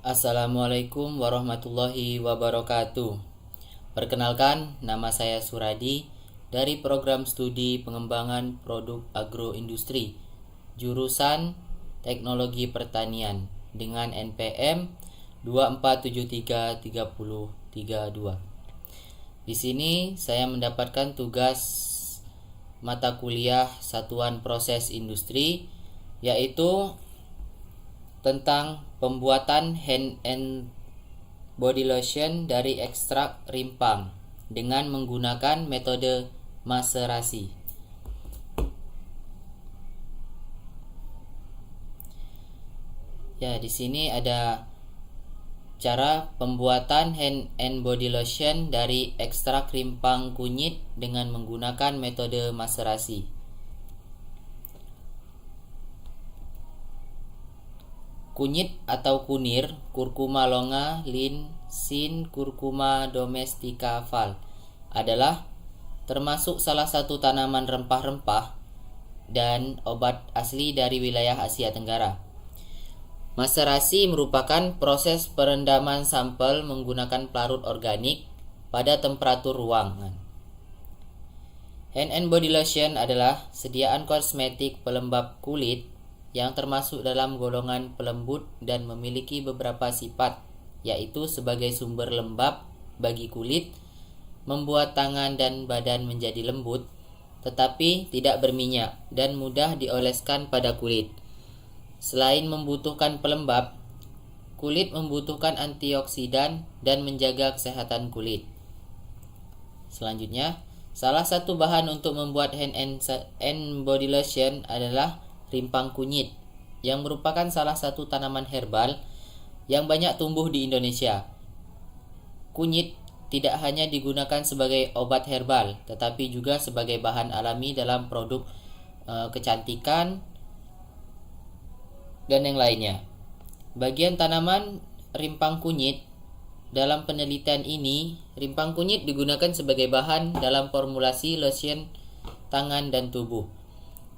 Assalamualaikum warahmatullahi wabarakatuh. Perkenalkan, nama saya Suradi dari program studi pengembangan produk agroindustri, jurusan Teknologi Pertanian dengan NPM 2473332. Di sini saya mendapatkan tugas mata kuliah satuan proses industri, yaitu tentang pembuatan hand and body lotion dari ekstrak rimpang dengan menggunakan metode maserasi. Ya, di sini ada cara pembuatan hand and body lotion dari ekstrak rimpang kunyit dengan menggunakan metode maserasi. Kunyit atau kunir, Curcuma longa, Lin, Sin, Curcuma domestica Val, adalah termasuk salah satu tanaman rempah-rempah dan obat asli dari wilayah Asia Tenggara. Maserasi merupakan proses perendaman sampel menggunakan pelarut organik pada temperatur ruangan. Hand and body lotion adalah sediaan kosmetik pelembab kulit yang termasuk dalam golongan pelembut dan memiliki beberapa sifat, yaitu sebagai sumber lembab bagi kulit, membuat tangan dan badan menjadi lembut, tetapi tidak berminyak dan mudah dioleskan pada kulit. Selain membutuhkan pelembab, kulit membutuhkan antioksidan dan menjaga kesehatan kulit. Selanjutnya, salah satu bahan untuk membuat hand and body lotion adalah rimpang kunyit, yang merupakan salah satu tanaman herbal yang banyak tumbuh di Indonesia. Kunyit tidak hanya digunakan sebagai obat herbal, tetapi juga sebagai bahan alami dalam produk kecantikan dan yang lainnya. Bagian tanaman rimpang kunyit, dalam penelitian ini, rimpang kunyit digunakan sebagai bahan dalam formulasi lotion tangan dan tubuh.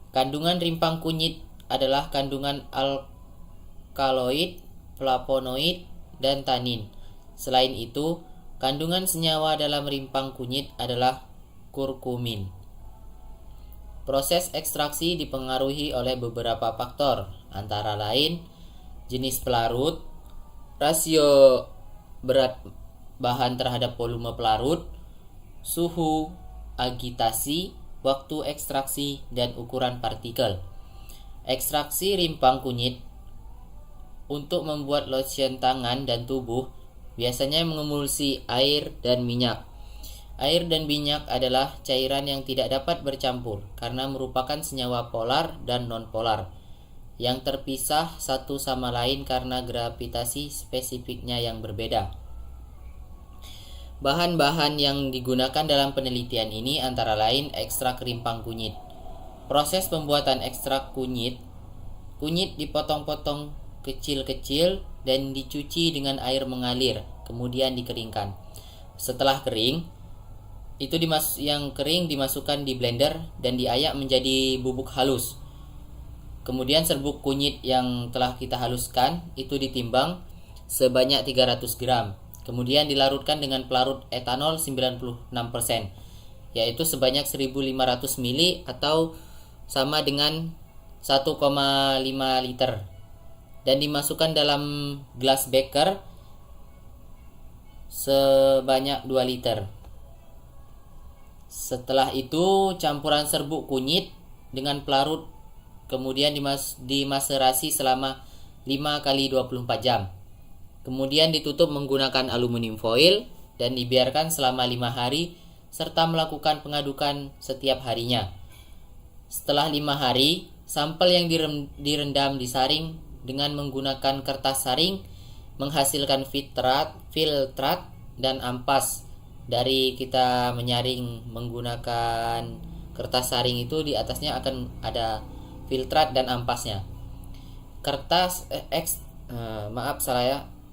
Kandungan rimpang kunyit adalah kandungan alkaloid, flavonoid, dan tanin. Selain itu, kandungan senyawa dalam rimpang kunyit adalah kurkumin. Proses ekstraksi dipengaruhi oleh beberapa faktor, antara lain jenis pelarut, rasio berat bahan terhadap volume pelarut, suhu, agitasi, waktu ekstraksi, dan ukuran partikel. Ekstraksi rimpang kunyit untuk membuat lotion tangan dan tubuh biasanya mengemulsi air dan minyak. Air dan minyak adalah cairan yang tidak dapat bercampur karena merupakan senyawa polar dan non-polar yang terpisah satu sama lain karena gravitasi spesifiknya yang berbeda. Bahan-bahan yang digunakan dalam penelitian ini antara lain ekstrak rimpang kunyit. Proses pembuatan ekstrak kunyit dipotong-potong kecil-kecil dan dicuci dengan air mengalir, kemudian dikeringkan. Setelah kering, yang kering dimasukkan di blender dan diayak menjadi bubuk halus. Kemudian serbuk kunyit yang telah kita haluskan itu ditimbang sebanyak 300 gram. Kemudian dilarutkan dengan pelarut etanol 96%, yaitu sebanyak 1500 ml atau sama dengan 1,5 liter, dan dimasukkan dalam gelas beker sebanyak 2 liter. Setelah itu, campuran serbuk kunyit dengan pelarut kemudian dimaserasi selama 5 kali 24 jam. Kemudian ditutup menggunakan aluminium foil dan dibiarkan selama 5 hari serta melakukan pengadukan setiap harinya. Setelah 5 hari, sampel yang direndam disaring dengan menggunakan kertas saring menghasilkan filtrat dan ampas. Dari kita menyaring menggunakan kertas saring itu, di atasnya akan ada filtrat dan ampasnya.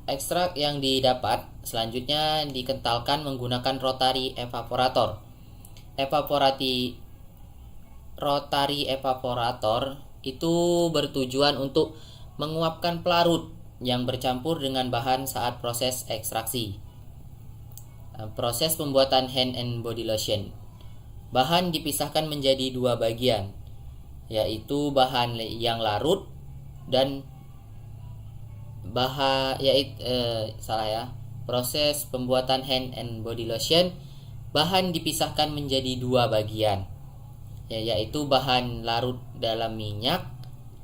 Ekstrak yang didapat selanjutnya dikentalkan menggunakan rotary evaporator. Rotary evaporator itu bertujuan untuk menguapkan pelarut yang bercampur dengan bahan saat proses ekstraksi. Proses pembuatan hand and body lotion. Bahan dipisahkan menjadi dua bagian, yaitu bahan yang larut dan proses pembuatan hand and body lotion, bahan dipisahkan menjadi dua bagian, yaitu bahan larut dalam minyak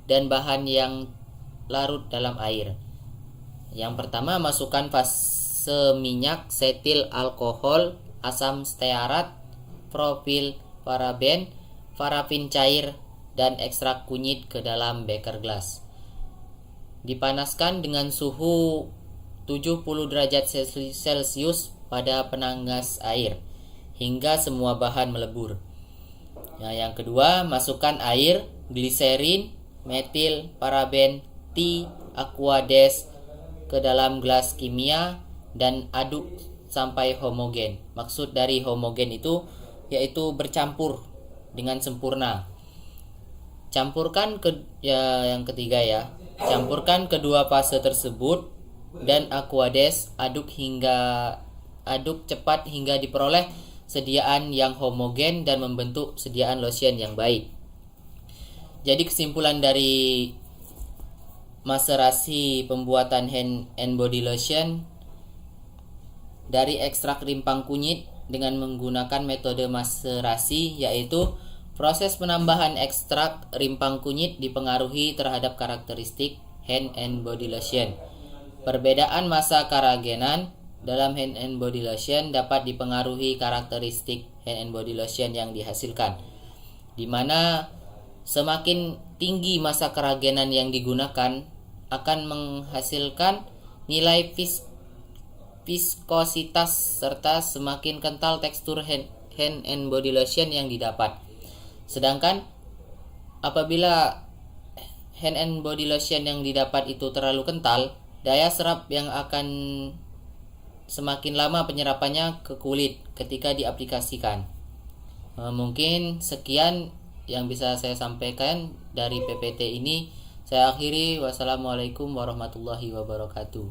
dan bahan yang larut dalam air. Yang pertama, masukkan fase minyak, setil alkohol, asam stearat, propil, paraben, parafin cair, dan ekstrak kunyit ke dalam beker gelas. Dipanaskan dengan suhu 70 derajat Celcius pada penanggas air hingga semua bahan melebur. Yang kedua, masukkan air, gliserin, metil, paraben, aquades ke dalam gelas kimia dan aduk sampai homogen. Maksud dari homogen itu yaitu bercampur dengan sempurna. Yang ketiga campurkan kedua fase tersebut dan aquades, aduk cepat hingga diperoleh sediaan yang homogen dan membentuk sediaan lotion yang baik. Jadi kesimpulan dari maserasi pembuatan hand and body lotion dari ekstrak rimpang kunyit dengan menggunakan metode maserasi, yaitu proses penambahan ekstrak rimpang kunyit dipengaruhi terhadap karakteristik hand and body lotion. Perbedaan masa keragenan dalam hand and body lotion dapat dipengaruhi karakteristik hand and body lotion yang dihasilkan, di mana semakin tinggi masa keragenan yang digunakan akan menghasilkan nilai viskositas serta semakin kental tekstur hand and body lotion yang didapat. Sedangkan apabila hand and body lotion yang didapat itu terlalu kental, daya serap yang akan semakin lama penyerapannya ke kulit ketika diaplikasikan. Mungkin sekian yang bisa saya sampaikan dari PPT ini. Saya akhiri. Wassalamualaikum warahmatullahi wabarakatuh.